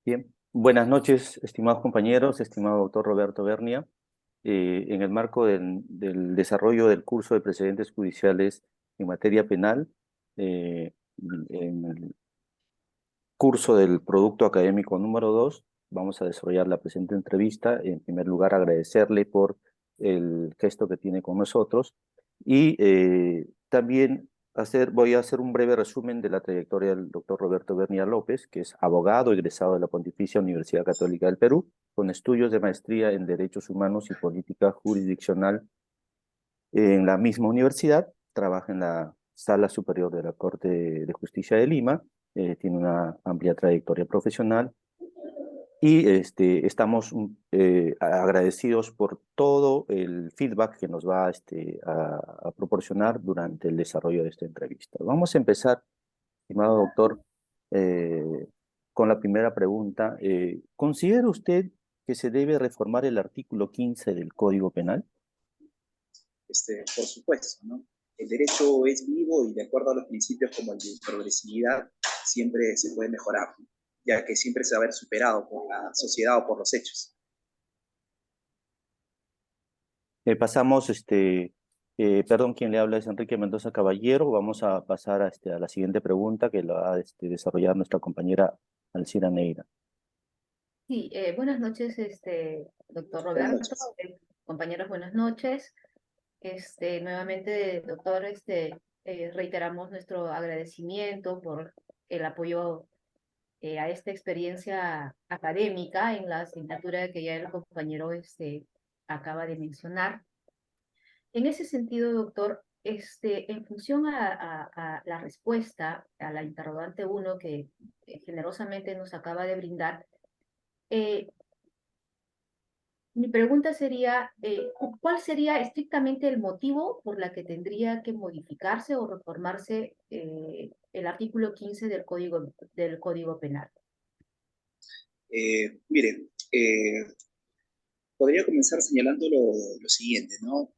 Bien, buenas noches, estimados compañeros, estimado doctor Roberto Bernia. En el marco del desarrollo del curso de precedentes judiciales en materia penal, eh, en el curso del producto académico número 2, vamos a desarrollar la presente entrevista. En primer lugar, agradecerle por el gesto que tiene con nosotros y también voy a hacer un breve resumen de la trayectoria del doctor Roberto Bernia López, que es abogado egresado de la Pontificia Universidad Católica del Perú, con estudios de maestría en Derechos Humanos y Política Jurisdiccional en la misma universidad. Trabaja en la Sala Superior de la Corte de Justicia de Lima. Tiene una amplia trayectoria profesional y estamos agradecidos por todo el feedback que nos va a proporcionar durante el desarrollo de esta entrevista. Vamos a empezar, estimado doctor, eh, con la primera pregunta. ¿Considera usted que se debe reformar el artículo 15 del Código Penal? Por supuesto, ¿no? El derecho es vivo y de acuerdo a los principios como el de progresividad, siempre se puede mejorar, ya que siempre se va a ver superado por la sociedad o por los hechos. Pasamos, perdón, quien le habla es Enrique Mendoza Caballero. Vamos a pasar a la siguiente pregunta que la va a desarrollar nuestra compañera Alcira Neira. Sí, buenas noches, doctor Buenas Roberto, noches. compañeros, buenas noches. Nuevamente, doctor, reiteramos nuestro agradecimiento por el apoyo a esta experiencia académica en la asignatura que ya el compañero acaba de mencionar. En ese sentido, doctor, en función a la respuesta a la interrogante 1 que generosamente nos acaba de brindar, eh, mi pregunta sería, ¿cuál sería estrictamente el motivo por la que tendría que modificarse o reformarse el artículo 15 del Código Penal? Mire, podría comenzar señalando lo siguiente, ¿no?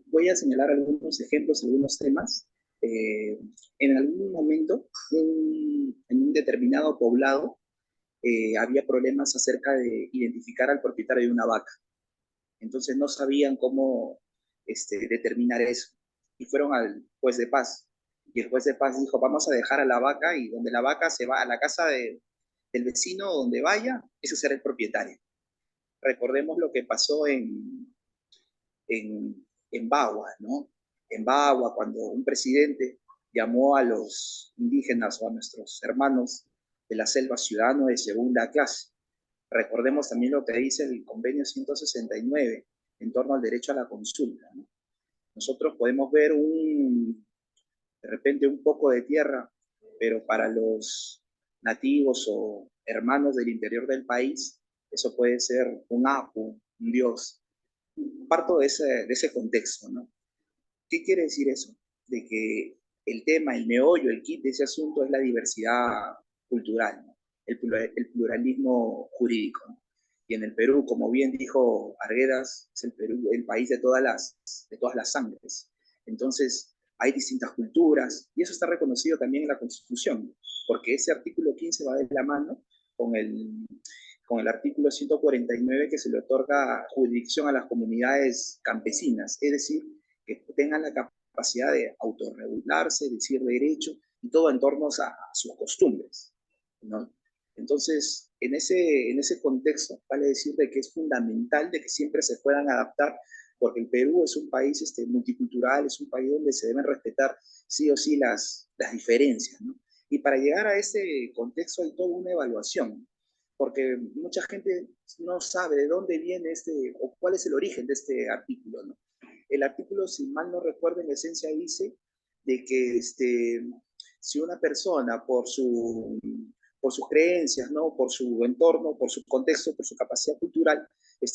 Voy a señalar algunos ejemplos, algunos temas. Eh, en algún momento, en un determinado poblado, había problemas acerca de identificar al propietario de una vaca. Entonces no sabían cómo determinar eso. Y fueron al juez de paz. Y el juez de paz dijo, vamos a dejar a la vaca y donde la vaca se va a la casa del vecino, donde vaya, ese será el propietario. Recordemos lo que pasó en Bagua, ¿no? En Bagua, cuando un presidente llamó a los indígenas o a nuestros hermanos de la selva ciudadanos de segunda clase. Recordemos también lo que dice el convenio 169 en torno al derecho a la consulta, ¿no? Nosotros podemos ver de repente un poco de tierra, pero para los nativos o hermanos del interior del país, eso puede ser un apu, un dios. Parto de ese contexto, ¿no? ¿Qué quiere decir eso? De que el tema, el meollo, el kit de ese asunto es la diversidad cultural, ¿no? El pluralismo jurídico, ¿no? Y en el Perú, como bien dijo Arguedas, es el Perú el país de todas las sangres. Entonces, hay distintas culturas y eso está reconocido también en la Constitución, porque ese artículo 15 va de la mano con el artículo 149 que se le otorga jurisdicción a las comunidades campesinas, es decir, que tengan la capacidad de autorregularse, decir derecho, y todo en torno a sus costumbres, ¿no? Entonces, en ese contexto, vale decir de que es fundamental de que siempre se puedan adaptar, porque el Perú es un país multicultural, es un país donde se deben respetar sí o sí las diferencias, ¿no? Y para llegar a ese contexto hay toda una evaluación, porque mucha gente no sabe de dónde viene o cuál es el origen de este artículo, ¿no? El artículo, si mal no recuerdo, en esencia dice de que si una persona por sus creencias, ¿no? Por su entorno, por su contexto, por su capacidad cultural,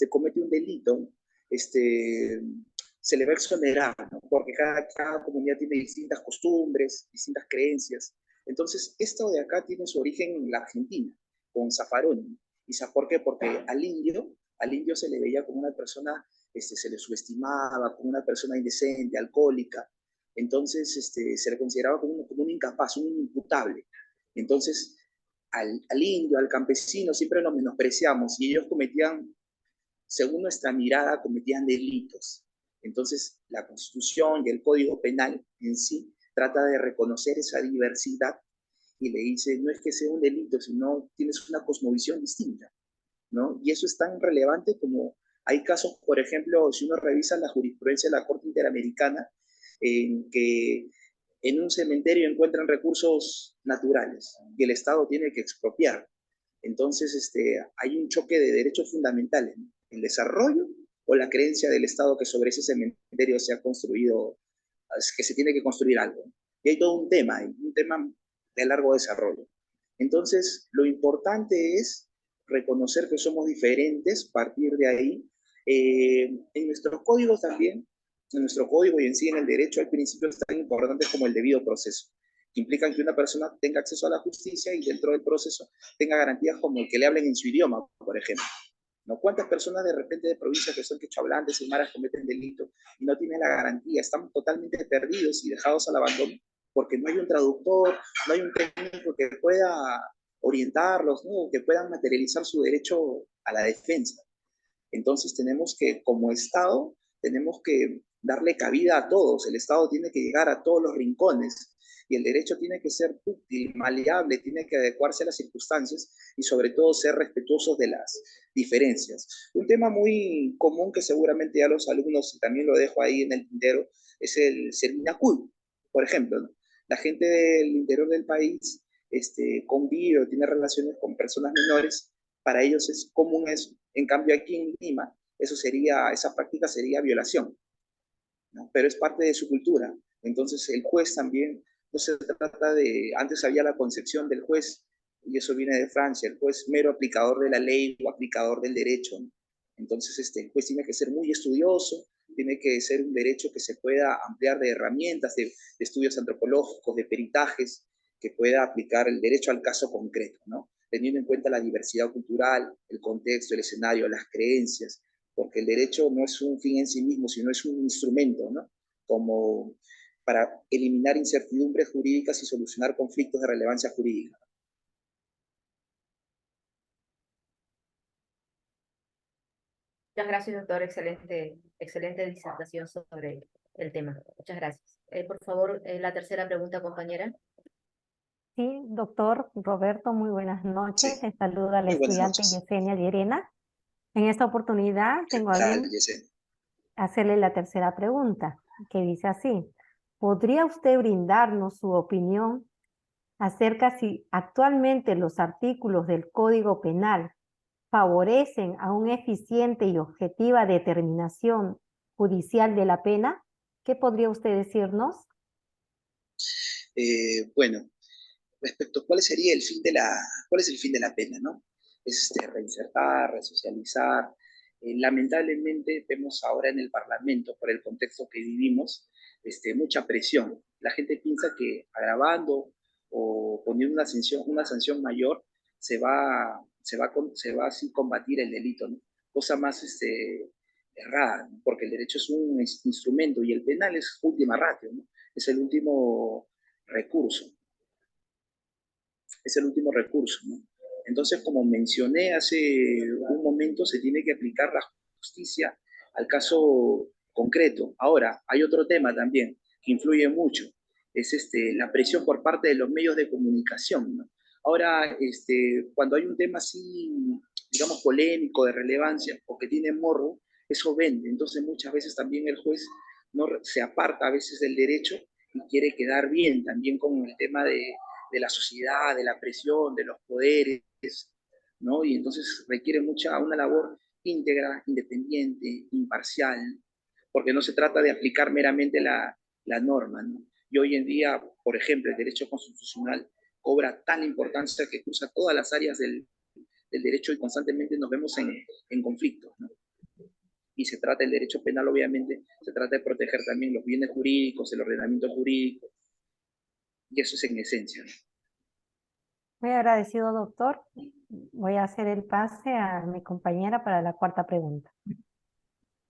comete un delito, se le va a exonerar, ¿no? Porque cada comunidad tiene distintas costumbres, distintas creencias. Entonces, esto de acá tiene su origen en la Argentina, con Zaffaroni. ¿Y por qué? Porque al indio se le veía como una persona, se le subestimaba como una persona indecente, alcohólica. Entonces, se le consideraba como un incapaz, un imputable. Entonces, al indio, al campesino, siempre lo menospreciamos y ellos cometían, según nuestra mirada, cometían delitos. Entonces, la Constitución y el Código Penal en sí trata de reconocer esa diversidad y le dice, no es que sea un delito, sino tienes una cosmovisión distinta, ¿no? Y eso es tan relevante como hay casos, por ejemplo, si uno revisa la jurisprudencia de la Corte Interamericana, en que en un cementerio encuentran recursos naturales y el Estado tiene que expropiar. Entonces, hay un choque de derechos fundamentales, ¿no? El desarrollo o la creencia del Estado que sobre ese cementerio se ha construido, que se tiene que construir algo. Y hay todo un tema de largo desarrollo. Entonces, lo importante es reconocer que somos diferentes, partir de ahí. En nuestros códigos también, en nuestro código y en sí en el derecho hay principios tan importantes como el debido proceso, que implican que una persona tenga acceso a la justicia y dentro del proceso tenga garantías como el que le hablen en su idioma, por ejemplo. ¿No? ¿Cuántas personas de repente de provincias que son quechohablantes y maras cometen delito y no tienen la garantía? Están totalmente perdidos y dejados al abandono porque no hay un traductor, no hay un técnico que pueda orientarlos, ¿no? Que puedan materializar su derecho a la defensa. Entonces tenemos que, como Estado, tenemos que darle cabida a todos. El Estado tiene que llegar a todos los rincones y el derecho tiene que ser útil, maleable, tiene que adecuarse a las circunstancias y sobre todo ser respetuosos de las diferencias. Un tema muy común que seguramente ya los alumnos, y también lo dejo ahí en el tintero, es el Serminacuy, por ejemplo, ¿no? La gente del interior del país convive o tiene relaciones con personas menores, para ellos es común eso. En cambio aquí en Lima, esa práctica sería violación, ¿no? Pero es parte de su cultura. Entonces el juez también, no se trata de, antes había la concepción del juez, y eso viene de Francia, el juez mero aplicador de la ley o aplicador del derecho, ¿no? Entonces el juez tiene que ser muy estudioso, tiene que ser un derecho que se pueda ampliar de herramientas, de estudios antropológicos, de peritajes, que pueda aplicar el derecho al caso concreto, ¿no? Teniendo en cuenta la diversidad cultural, el contexto, el escenario, las creencias, porque el derecho no es un fin en sí mismo, sino es un instrumento, ¿no? Como para eliminar incertidumbres jurídicas y solucionar conflictos de relevancia jurídica. Muchas gracias, doctor. Excelente disertación sobre el tema. Muchas gracias. Por favor, la tercera pregunta, compañera. Sí, doctor Roberto, muy buenas Sí, noches. Les saluda a la muy buenas estudiante noches. Yesenia Llerena. En esta oportunidad ¿Qué tengo a tal, bien Yesenia? hacerle la tercera pregunta, que dice así. ¿Podría usted brindarnos su opinión acerca si actualmente los artículos del Código Penal favorecen a una eficiente y objetiva determinación judicial de la pena? ¿Qué podría usted decirnos? Bueno, respecto a cuál es el fin de la pena, ¿no? Es reinsertar, resocializar. Lamentablemente vemos ahora en el Parlamento, por el contexto que vivimos, mucha presión. La gente piensa que agravando o poniendo una sanción mayor se va así combatir el delito, ¿no? Cosa más errada, ¿no? Porque el derecho es un instrumento y el penal es última ratio, ¿no? Es el último recurso. Es el último recurso, ¿no? Entonces, como mencioné hace un momento, se tiene que aplicar la justicia al caso concreto. Ahora, hay otro tema también que influye mucho, es la presión por parte de los medios de comunicación, ¿no? Ahora, cuando hay un tema así, digamos, polémico, de relevancia, o que tiene morro, eso vende. Entonces, muchas veces también el juez no se aparta a veces del derecho y quiere quedar bien también con el tema de la sociedad, de la presión, de los poderes, ¿no? Y entonces requiere una labor íntegra, independiente, imparcial, porque no se trata de aplicar meramente la norma, ¿no? Y hoy en día, por ejemplo, el derecho constitucional cobra tal importancia que cruza todas las áreas del derecho y constantemente nos vemos en conflictos, ¿no? Y se trata, el derecho penal obviamente, se trata de proteger también los bienes jurídicos, el ordenamiento jurídico, y eso es en esencia, ¿no? Muy agradecido, doctor. Voy a hacer el pase a mi compañera para la cuarta pregunta.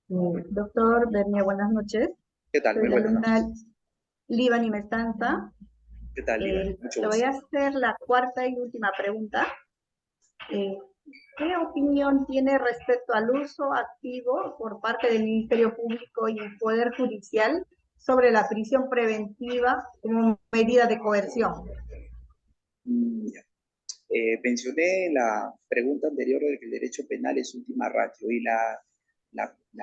Doctor Bernia, buenas noches. ¿Qué tal? Soy Muy la buenas alumna noches. Líbani Mestanza. ¿Qué tal, Lina? Mucho Le gusto. voy a hacer la cuarta y última pregunta. ¿Qué opinión tiene respecto al uso activo por parte del Ministerio Público y el Poder Judicial sobre la prisión preventiva como medida de coerción? Ya. Mencioné en la pregunta anterior de que el derecho penal es última ratio y la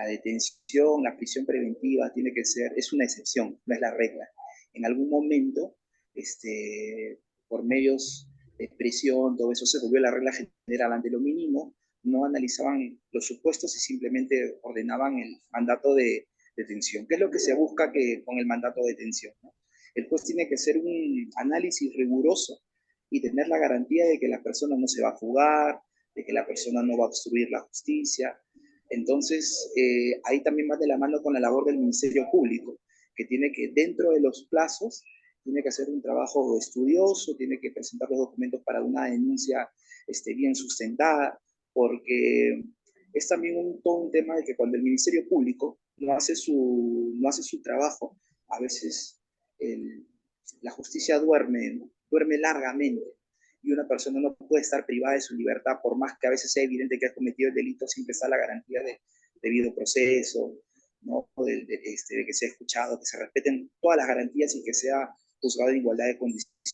detención, la prisión preventiva tiene que ser, es una excepción, no es la regla. En algún momento, por medios de prisión, todo eso se volvió la regla general. Ante lo mínimo, no analizaban los supuestos y simplemente ordenaban el mandato de detención. ¿Qué es lo que se busca con el mandato de detención, ¿no? El juez tiene que hacer un análisis riguroso y tener la garantía de que la persona no se va a fugar, de que la persona no va a obstruir la justicia. Entonces, ahí también va de la mano con la labor del Ministerio Público, que tiene que, dentro de los plazos, tiene que hacer un trabajo estudioso, tiene que presentar los documentos para una denuncia bien sustentada, porque es también todo un tema de que cuando el Ministerio Público no hace su trabajo, a veces la justicia duerme largamente y una persona no puede estar privada de su libertad, por más que a veces sea evidente que ha cometido el delito, siempre está la garantía de debido proceso, ¿no? de que sea escuchado, que se respeten todas las garantías y que sea juzgado en igualdad de condiciones.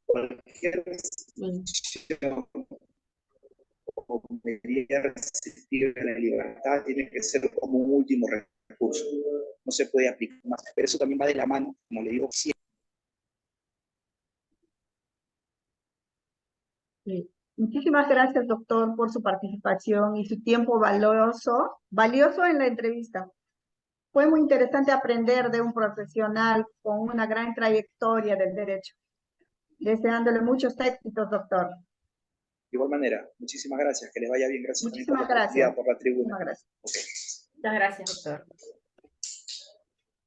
Cualquier restricción o medida restrictiva de la libertad tiene que ser como un último recurso, no se puede aplicar más, pero eso también va de la mano, como le digo, siempre. Sí. Muchísimas gracias, doctor, por su participación y su tiempo valioso en la entrevista. Fue muy interesante aprender de un profesional con una gran trayectoria del derecho. Deseándole muchos éxitos, doctor. De igual manera, muchísimas gracias, que les vaya bien, gracias Muchísimas también por la gracias. por la tribuna. Muchísimas gracias. Okay. Muchas gracias, doctor.